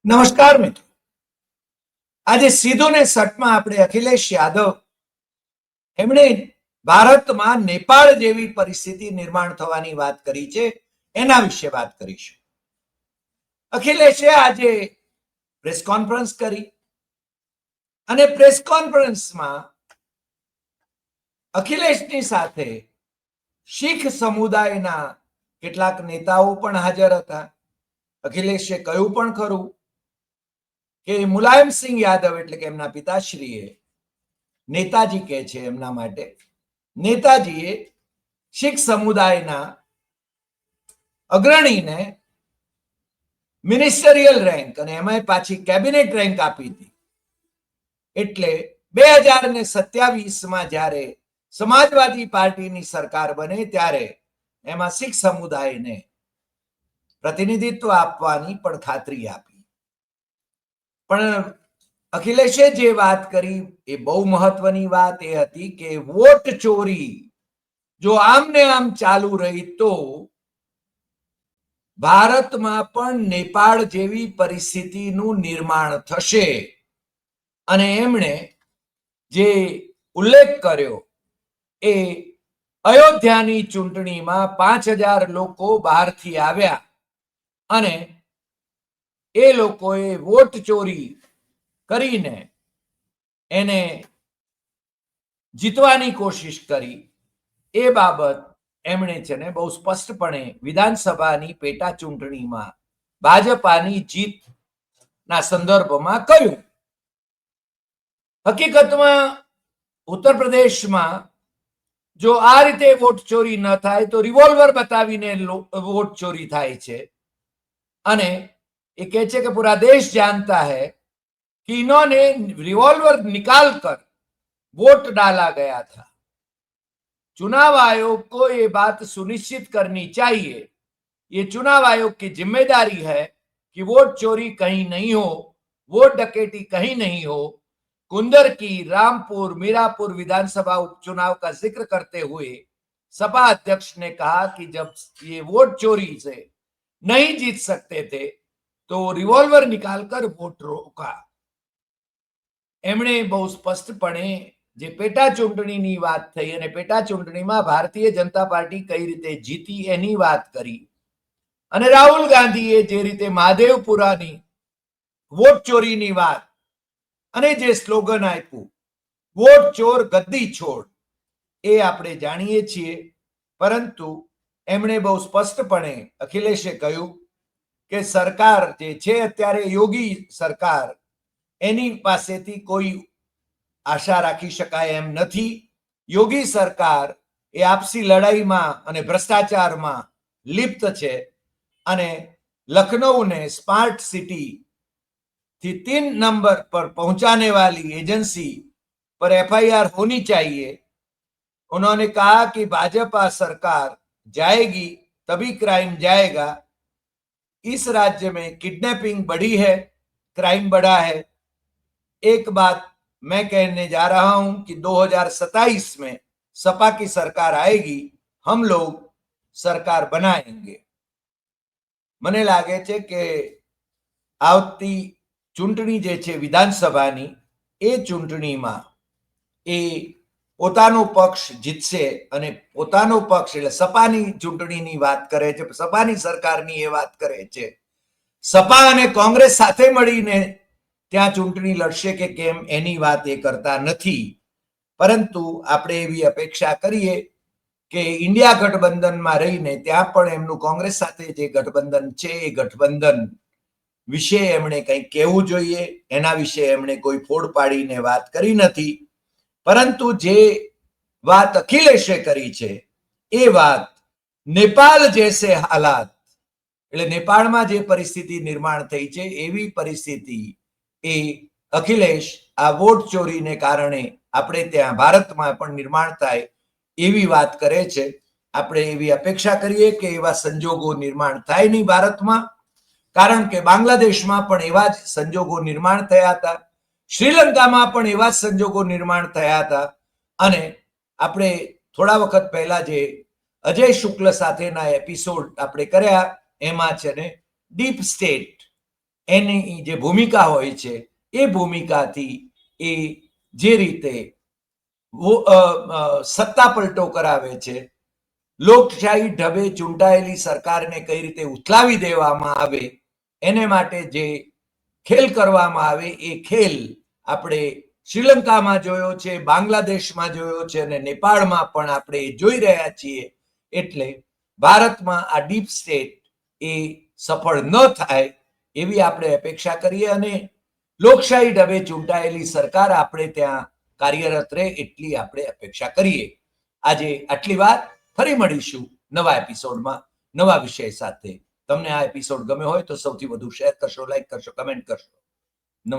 નમસ્કાર મિત્રો, આજે સીધો ને સટમાં આપણે અખિલેશ યાદવ એમણે ભારતમાં નેપાળ જેવી પરિસ્થિતિ નિર્માણ થવાની વાત કરી છે, એના વિશે વાત કરીશું. અખિલેશે આજે પ્રેસ કોન્ફરન્સ કરી અને પ્રેસ કોન્ફરન્સમાં અખિલેશની સાથે શીખ સમુદાયના કેટલાક નેતાઓ પણ હાજર હતા. અખિલેશે કહ્યું પણ ખરું કે મુલાયમસિંહ યાદવ એટલે કે એમના પિતાશ્રીએ નેતાજી કહે છે એમના માટે, નેતાજીએ શીખ સમુદાયના અગ્રણીને મિનિસ્ટરિયલ રેન્ક અને એમાં પાછી કેબિનેટ રેન્ક આપી હતી. એટલે 2027માં જ્યારે સમાજવાદી પાર્ટીની સરકાર બને ત્યારે એમાં શીખ સમુદાયને પ્રતિનિધિત્વ આપવાની પણ ખાતરી આપી. પણ અખિલેશે જે વાત કરી એ બહુ મહત્વની વાત એ હતી કે વોટ ચોરી જો આમને આમ ચાલુ રહી તો ભારતમાં પણ નેપાળ જેવી પરિસ્થિતિનું નિર્માણ થશે. અને એમણે જે ઉલ્લેખ કર્યો એ અયોધ્યાની ચૂંટણીમાં 5,000 લોકો બહારથી આવ્યા અને એ લોકોએ વોટ ચોરી કરીને એને જીતવાની કોશિશ કરી. એ બાબત એમણે છે ને બહુ સ્પષ્ટપણે વિધાનસભાની પેટા ચૂંટણીમાં ભાજપાની જીતના સંદર્ભમાં કહ્યું. હકીકતમાં ઉત્તર પ્રદેશમાં જો આ રીતે વોટ ચોરી ન થાય તો રિવોલ્વર બતાવીને વોટ ચોરી થાય છે. અને ये कहते कि पूरा देश जानता है कि इन्होंने रिवॉल्वर निकाल कर वोट डाला गया था. चुनाव आयोग को ये बात सुनिश्चित करनी चाहिए. ये चुनाव आयोग की जिम्मेदारी है कि वोट चोरी कहीं नहीं हो, वोट डकैती कहीं नहीं हो. कुंदर की रामपुर मीरापुर विधानसभा उपचुनाव का जिक्र करते हुए सपा अध्यक्ष ने कहा कि जब ये वोट चोरी से नहीं जीत सकते थे तो रिवॉल्वर निकालकर वोट रोका. એમણે બહુ સ્પષ્ટપણે જે પેટા ચૂંટણીની વાત થઈ અને પેટા ચૂંટણીમાં ભારતીય જનતા પાર્ટી કઈ રીતે જીતી એની વાત કરી. અને રાહુલ ગાંધીએ જે રીતે મહાદેવપુરાની વોટ ચોરીની વાત અને જે સ્લોગન આપ્યું વોટ ચોર ગદ્દી છોડ, એ આપણે જાણીએ છીએ. પરંતુ એમણે બહુ સ્પષ્ટપણે અખિલેશે કહ્યું કે સરકાર જે છે અત્યારે યોગી સરકાર, એની પાસેથી કોઈ આશા રાખી શકાય એમ નથી. યોગી સરકાર એ આપસી લડાઈમાં અને ભ્રષ્ટાચારમાં લિપ્ત છે અને લખનऊને स्मार्ट सिटी थी 3 नंबर पर पहुंचाने वाली एजेंसी पर FIR होनी चाहिए. उन्होंने कहा कि भाजपा सरकार जाएगी तभी क्राइम जाएगा. इस राज्य में किडनैपिंग बढ़ी है, क्राइम बढ़ा है. एक बात मैं कहने जा रहा हूं कि 2027 में सपा की सरकार आएगी, हम लोग सरकार बनाएंगे. મને લાગે છે કે આવતી ચૂંટણી જે છે વિધાનસભાની, એ ચૂંટણીમાં એ પોતાનો પક્ષ જીતશે અને પોતાનો પક્ષ એટલે સપાની ચૂંટણીની વાત કરે છે, સપાની સરકારની એ વાત કરે છે. સપા અને કોંગ્રેસ સાથે મળીને ત્યાં ચૂંટણી લડશે કે કેમ એની વાત એ કરતા નથી. પરંતુ આપણે એવી અપેક્ષા કરીએ કે ઇન્ડિયા ગઠબંધનમાં રહીને ત્યાં પણ એમનું કોંગ્રેસ સાથે જે ગઠબંધન છે એ ગઠબંધન વિશે એમણે કંઈક કહેવું જોઈએ. એના વિશે એમણે કોઈ ફોડ પાડીને વાત કરી નથી. પરંતુ જે વાત અખિલેશે કરી છે એ વાત નેપાળ જેસે હાલાત એટલે નેપાળમાં જે પરિસ્થિતિ નિર્માણ થઈ છે એવી પરિસ્થિતિ એ અખિલેશ આ વોટ ચોરીને કારણે આપણે ત્યાં ભારતમાં પણ નિર્માણ થાય એવી વાત કરે છે. આપણે એવી અપેક્ષા કરીએ કે એવા સંજોગો નિર્માણ થાય નહીં ભારતમાં, કારણ કે બાંગ્લાદેશમાં પણ એવા જ સંજોગો નિર્માણ થયા હતા, શ્રીલંકામાં પણ એવા જ સંજોગો નિર્માણ થયા હતા. અને આપણે થોડા વખત પહેલા જે અજય શુક્લ સાથેના એપિસોડ આપણે કર્યા એમાં છે ને ડીપ સ્ટેટ એની જે ભૂમિકા હોય છે એ ભૂમિકાથી એ જે રીતે સત્તા પલટો કરાવે છે, લોકશાહી ઢબે ચૂંટાયેલી સરકારને કઈ રીતે ઉથલાવી દેવામાં આવે એને માટે જે ખેલ કરવામાં આવે એ ખેલ આપણે શ્રીલંકામાં જોયો છે, બાંગ્લાદેશમાં જોયો છે અને નેપાળમાં પણ આપણે જોઈ રહ્યા છીએ. એટલે ભારતમાં આ ડીપ સ્ટેટ એ સફળ ન થાય એવી આપણે અપેક્ષા કરીએ અને લોકશાહી ઢબે ચૂંટાયેલી સરકાર આપણે ત્યાં કાર્યરત રહે એટલી આપણે અપેક્ષા કરીએ. આજે આટલી વાત. ફરી મળીશું નવા એપિસોડમાં નવા વિષય સાથે. તમને આ એપિસોડ ગમ્યો હોય તો સૌથી વધુ શેર કરશો, લાઈક કરશો, કમેન્ટ કરશો.